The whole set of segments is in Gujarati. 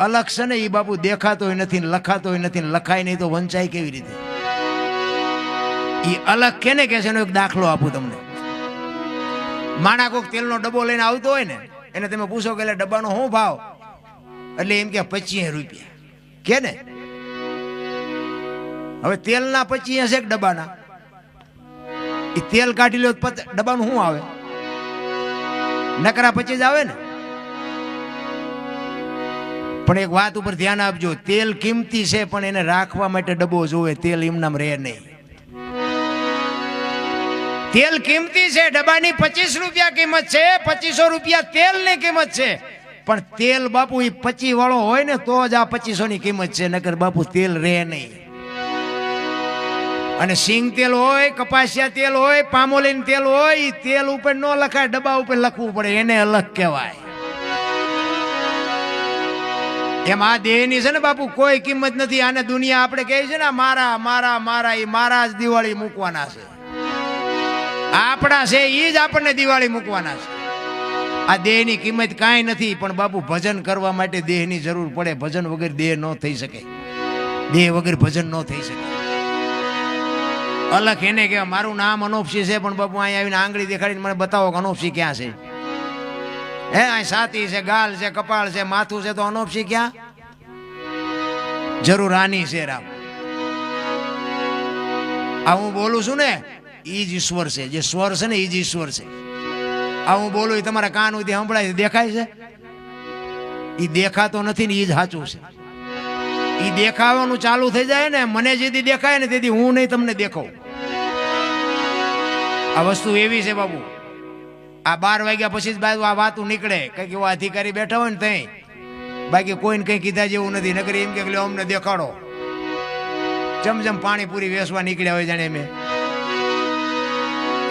અલગ છે ને એ બાપુ દેખાતોય નથી, લખાતોય નથી, લખાય નહીં તો વંચાય કેવી રીતે? એ અલગ કેને કે છે એનો એક દાખલો આપું તમને. માણા કોક તેલનો ડબ્બો લઈને આવતો હોય ને, એને તમે પૂછો કે ડબ્બાનો શું ભાવ, એટલે એમ કે 25 રૂપિયા કે ને. હવે તેલના 25 છે ડબ્બાના, એ તેલ કાઢી લો ડબ્બાનું શું આવે? નકરા 25 આવે ને. પણ એક વાત ઉપર ધ્યાન આપજો, તેલ કિંમતી છે પણ એને રાખવા માટે ડબ્બો જોવે, તેલ એમનામ રહે નહીં. તેલ કિંમતી છે, ડબ્બાની 25 રૂપિયા કિંમત છે, 2500 રૂપિયા તેલની કિંમત છે, પણ તેલ બાપુ એ 25 વાળો હોય ને તો જ આ 2500 ની કિંમત છે, નકર બાપુ તેલ રહે નહીં. અને સિંગ તેલ હોય, કપાસિયા તેલ હોય, પામોલીન તેલ હોય, એ તેલ ઉપર ન લખાય, ડબ્બા ઉપર લખવું પડે, એને અલગ કહેવાય. એમ આ દેહની છે ને બાપુ કોઈ કિંમત નથી. આને દુનિયા આપણે કહે છે ને મારા મારા મારા, એ મારા જ દિવાળી મૂકવાના છે. આપણા છે એ જ આપણને દિવાળી મૂકવાના છે. આ દેહની કિંમત કાંઈ નથી. પણ બાપુ ભજન કરવા માટે દેહની જરૂર પડે. ભજન વગર દેહ ન થઈ શકે, દેહ વગર ભજન ન થઈ શકે. અલગ એને કે મારું નામ અનોપસી છે, પણ બાપુ અહીંયા આવીને આંગળી દેખાડીને મને બતાવો કે અનોપસી ક્યાં છે. હે આ છાતી છે, ગાલ છે, કપાળ છે, માથું છે, તો અનોપસી ક્યાં? જરૂર આની છે રામ. આ હું બોલું છું ને ઈ જ ઈશ્વર છે. જે સ્વર છે ને ઈ જ ઈશ્વર છે. આ હું બોલું એ તમારા કાન સુધી સંભળાય, દેખાય છે? ઈ દેખાતો નથી ને ઈ જ સાચું છે. ઈ દેખાવાનું ચાલુ થઈ જાય ને, મને જેથી દેખાય ને તેથી હું નહીં તમને દેખાઉં. આ વસ્તુ એવી છે બાબુ. આ 12 વાગ્યા પછી જ બાજુ આ વાતું નીકળે, કઈક એવા અધિકારી બેઠા હોય ને તઈ, બાકી કોઈને કઈ કીધા જેવું નથી. નકર એમ કે અમને દેખાડો, જમજમ પાણીપુરી વેચવા નીકળ્યા હોય જાણે.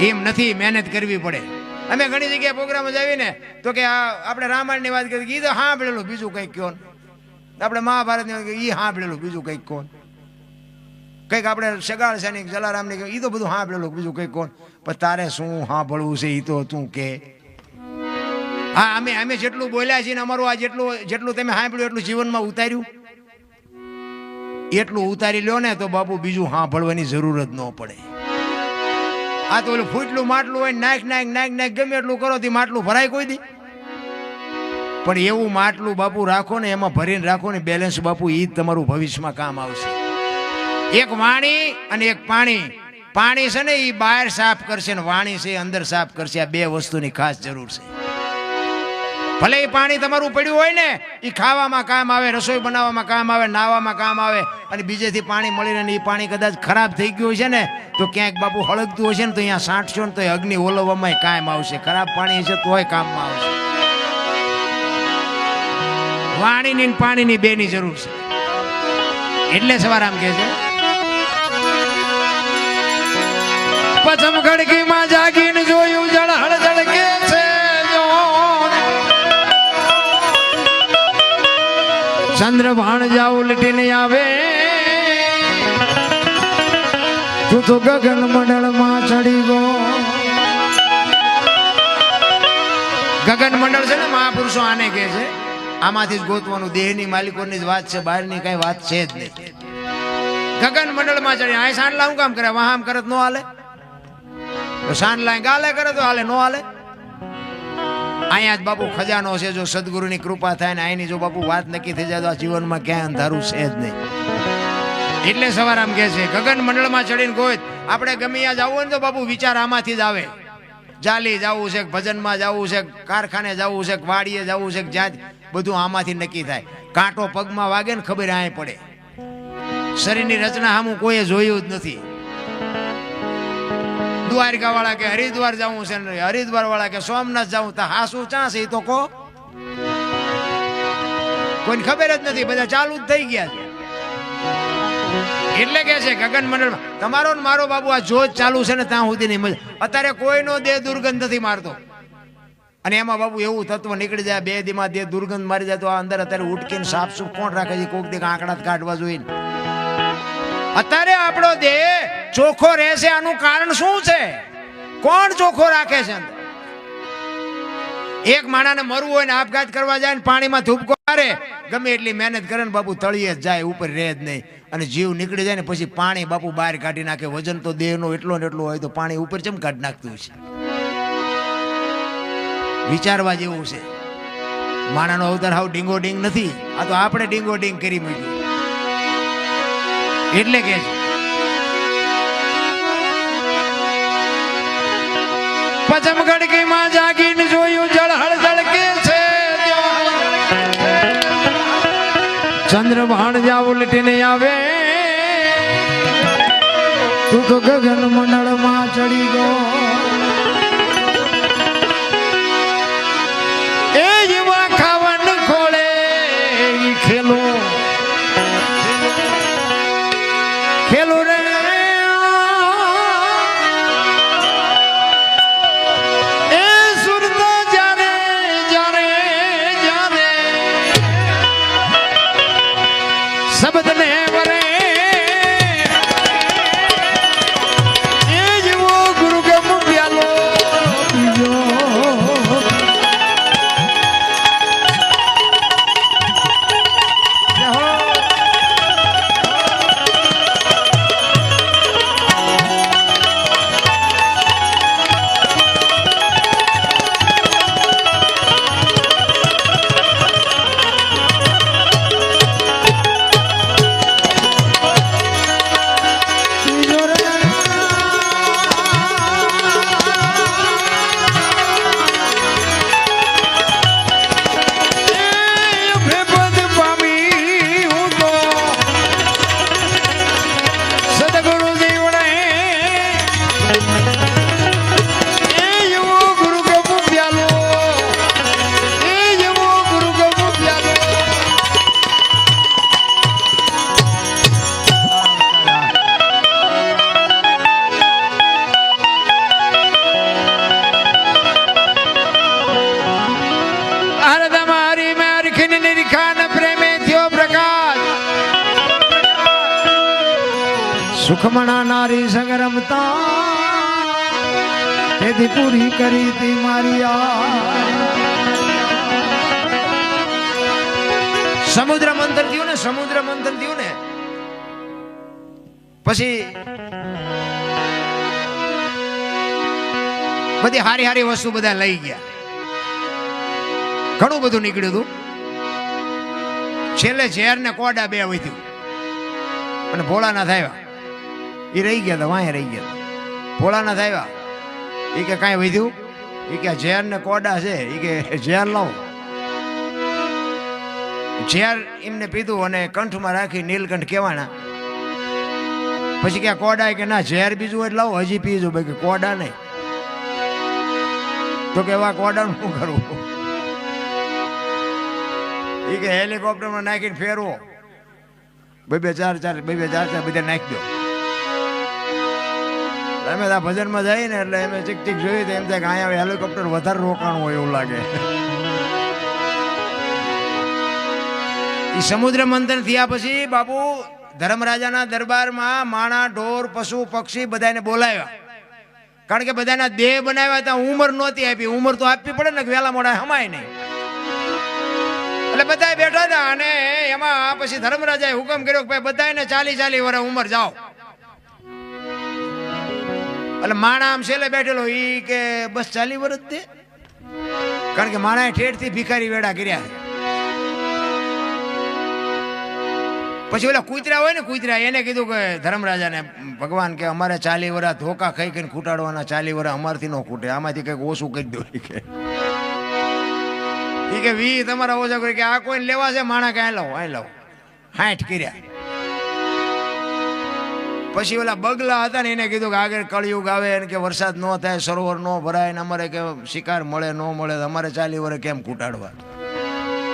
એમ નથી, મહેનત કરવી પડે. અમે ઘણી જગ્યાએ પ્રોગ્રામ જ આવીને તો કે આપણે રામાયણની વાત કરી, કીધું સાંભળેલું, બીજું કંઈક કહો. આપણે મહાભારતની વાત કરી, એ સાંભળેલું, બીજું કંઈક કહો. કંઈક આપણે સગાળ સૈનિક જલારામની એ તો બધું સાંભળેલું, બીજું કંઈક કોણ. પણ તારે શું સાંભળવું છે એ તો તું કે. હા, અમે જેટલું બોલ્યા છીએ ને અમારું આ જેટલું તમે સાંભળ્યું એટલું જીવનમાં ઉતાર્યું, એટલું ઉતારી લો ને તો બાપુ બીજું સાંભળવાની જરૂર જ ન પડે. આ તો ઓલું ફૂટલું માટલું હોય, નાખ ગમે એટલું કરો તે માટલું ભરાય કોઈ દી? પણ એવું માટલું બાપુ રાખો ને, એમાં ભરીને રાખો ને બેલેન્સ બાપુ, એ જ તમારું ભવિષ્યમાં કામ આવશે. એક વાણી અને એક પાણી. પાણી છે ને એ બહાર સાફ કરશે ને વાણી છે અંદર સાફ કરશે. આ બે વસ્તુની ખાસ જરૂર છે. ભલે એ પાણી તમારું પડ્યું હોય ને, એ ખાવામાં કામ આવે, રસોઈ બનાવવામાં કામ આવે, નાવામાં કામ આવે, અને બીજેથી પાણી મળીને એ પાણી કદાચ ખરાબ થઈ ગયું છે ને તો ક્યાંક બાપુ હળગતું હશે ને તો અહીંયા સાંટશો ને તો અગ્નિ ઓલવવામાં કામ આવશે. ખરાબ પાણી છે તોય કામમાં આવશે. વાણીની પાણીની બેની જરૂર છે. એટલે સવારામ કહે છે, પચમ ખડકીમાં જાગીને જોયું જળ હળદળ કે છે, ચંદ્ર ભાણ જાવ લીટીને આવે, તું તો ગગન મંડળમાં ચડી ગયો. ગગન મંડળ છે ને મહાપુરુષો આને કહે છે. આમાંથી જ ગોતવાનું. દેહની માલિકોની જ વાત છે, બહારની કઈ વાત છે જ નહીં. ગગન મંડળમાં ચડી. આ સાંડલા શું કામ કરે? વાહામ કરે તો ન હાલે? સાંડલા ગાલે કરે તો હાલે? ન હાલે. અહીંયા જ બાપુ ખજાનો છે. જો સદગુરુની કૃપા થાય ને અહીંની જો બાપુ વાત નક્કી થઈ જાય તો આ જીવનમાં ક્યાંય અંધારું છે જ નહીં. એટલે સવારામ કહે છે ગગન મંડળમાં ચડીને ગોત. આપણે ગમે ત્યાં જવું હોય ને તો બાપુ વિચાર આમાંથી જ આવે. જાલી જવું છે, ભજનમાં જવું છે, કારખાને જવું છે, વાડીએ જવું છે, જ્યાં બધું આમાંથી નક્કી થાય. કાંટો પગમાં વાગે ને ખબર આય પડે. શરીરની રચના સામું કોઈએ જોયું જ નથી. દ્વારકા વાળા કે હરિદ્વાર જવું છે, હરિદ્વાર વાળા કે સોમનાથ જવું, તો હાસુ ચા છે એ તો કહો. કોઈને ખબર જ નથી, બધા ચાલુ જ થઈ ગયા છે. એટલે કે છે ગગન મંડળમાં તમારો ને મારો બાબુ આ જોજ ચાલુ છે ને ત્યાં સુધી નહીં મજા. અત્યારે કોઈનો દેહ દુર્ગંધ નથી મારતો, અને એમાં બાબુ એવું તત્વ નીકળી જાય 2 દીમાં દેહ દુર્ગંધ મારી જાય તો આ અંદર અત્યારે ઉટકીને સાફ સુફ કોણ રાખે છે? કોક દેખ આંકડા કાઢવા જોઈએ. અત્યારે આપણો દેહ ચોખ્ખો રહેશે, આનું કારણ શું છે? કોણ ચોખ્ખો રાખે છે? એક માણાને મરવું હોય ને આપઘાત કરવા જાય ને પાણીમાં ધૂપકો અરે ગમે એટલી મહેનત કરે ને બાપુ તળિયે જ જાય, ઉપર રહે જ નહીં. અને જીવ નીકળી જાય ને પછી પાણી બાપુ બહાર કાઢી નાખે. વજન તો દેહનો એટલો ને એટલો હોય તો પાણી ઉપર ચમ કાઢી નાખતું છે. વિચારવા જેવું છે. માણાનો અવતાર હાવ ડીંગો ડીંગ નથી, આ તો આપણે ડીંગો ડીંગ કરી મૂક્યું. એટલે કે પચમ ગડકી માં જાગીને જોયું જળહળ જળકે છે. ચંદ્ર ભાણ જા ઉલટીને આવે, તું તો ગગન મંડળ માં ચડી ગયો. એ યુવા ખાવન ખોળે ખેલો ખેલો રે. એ સુરત જારે જારે જારે શબ્દ ને વરે, એ જેવો ગુરુ ગમ પ્યાલો પીજો. સુખમણા નારી સંગ રમતા, તેથી પૂરી કરી તી મારી સમુદ્ર મંથન થયું ને. સમુદ્ર મંથન થયું ને પછી બધી હારી હારી વસ્તુ બધા લઈ ગયા. ઘણું બધું નીકળ્યું હતું. છેલ્લે ઝેર ને કોડા બે વધ્યું અને ભોળાનાથ આવ્યા. એ રહી ગયા હતા, વાંહે રહી ગયા. ભોળાનાથ આવ્યા, એ કે કાંઈ વધ્યું? એ કે ઝેર ને કોડા છે, એ કે ઝેર લાવો. ઝેર એમને પીધું અને કંઠમાં રાખી નીલકંઠ કહેવાના. પછી કે કોડા, કે ના ઝેર બીજું એટલે લાવો, હજી પીજો. ભાઈ કે કોડા નહીં. તો કે એવા કોડાનું શું કરવું? એ કે હેલિકોપ્ટરમાં નાખીને ફેરવો, બે ચાર બધા નાખી દો. અમે આ ભજનમાં જઈએ ને એટલે અમે ચીક ચીક જોયું તો એમ થાય કે અહીંયા હેલિકોપ્ટર વધારે રોકાણું હોય એવું લાગે. એ સમુદ્ર મંથન થયા પછી બાપુ ધર્મરાજાના દરબારમાં માણા ઢોર પશુ પક્ષી બધાને બોલાવ્યા. કારણ કે બધાના દેહ બનાવ્યા હતા, ઉંમર નહોતી આપી. ઉંમર તો આપવી પડે ને, વહેલા મોડા હમાય નહીં. એટલે બધા બેઠા હતા અને એમાં પછી ધર્મરાજાએ હુકમ કર્યો કે ભાઈ બધાને 40 વર્ષ ઉંમર જાઓ. એટલે માણા આમ છેલ્લે બેઠેલો, ઈ કે બસ 40 વર્ષ દે. કારણ કે માણાએ ઠેઠથી ભિખારી વેડા કર્યા. પછી ઓલા કૂતરા હોય ને, કૂતરા એને કીધું કે ધર્મરાજાને, ભગવાન કે અમારે 40 વર્ષ ધોકા ખાઈ કરીને ખૂટાડવાના, 40 વર્ષ અમારથી ન ખૂટે, આમાંથી કંઈક ઓછું કરી દો. એ કે 20 તમારા ઓછા કરી, કે આ કોઈને લેવા છે માણા કે લાવો 60 કર્યા. પછી ઓલા બગલા હતા ને એને કીધું કે આગળ કળિયુગ આવે ને કે વરસાદ ન થાય, સરોવર ન ભરાય ને અમારે કે શિકાર મળે ન મળે, અમારે 40 વર્ષ કેમ ખૂટાડવા?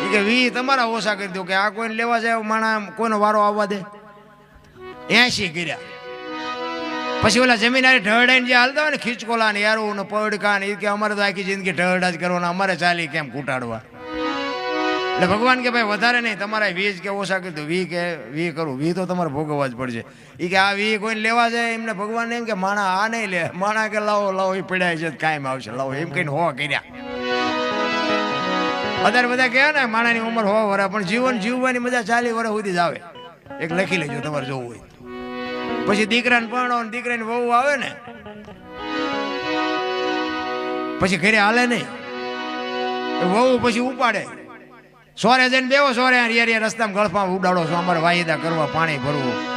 એ કે 20 તમારા ઓછા કરી દો, કે આ કોઈને લેવા જાય માણા કોઈનો વારો આવવા દે. 80 કર્યા. પછી ઓલા જમીન ઢળડાઈને જે હાલતા હોય ને, ખીચકોલા ને યારું ને પડકા ને, એ કે અમારે તો આખી જિંદગી ઢળડા જ કરવાના, અમારે 40 કેમ ખૂટાડવા? એટલે ભગવાન કે ભાઈ વધારે નહીં, તમારા 20 કે ઓછા કરી દો. 20 કે 20 કરું, 20 તો તમારે ભોગવવા જ પડશે. એ કે આ 20 કોઈને લેવા જાય એમને ભગવાન એમ કે માણા આ નહીં લે, માણા કે લાવો એ પડાય છે કાયમ આવશે, લાવો એમ કહીને હો કર્યા. અત્યારે બધા કહે ને માણાની ઉંમર 100 વર્ષ, પણ જીવન જીવવાની મજા 40 વર્ષ સુધી જ આવે. એક લખી લેજો તમારે જોવું હોય. પછી દીકરાને પરણો ને દીકરાની વહુ આવે ને પછી ઘરે હાલે નહીં. વહુ પછી ઉપાડે, સોરે જઈને બેવો, સોરે રસ્તામાં ગળફા ઉડાડો છો, અમારે વાયદા કરવા, પાણી ભરવું.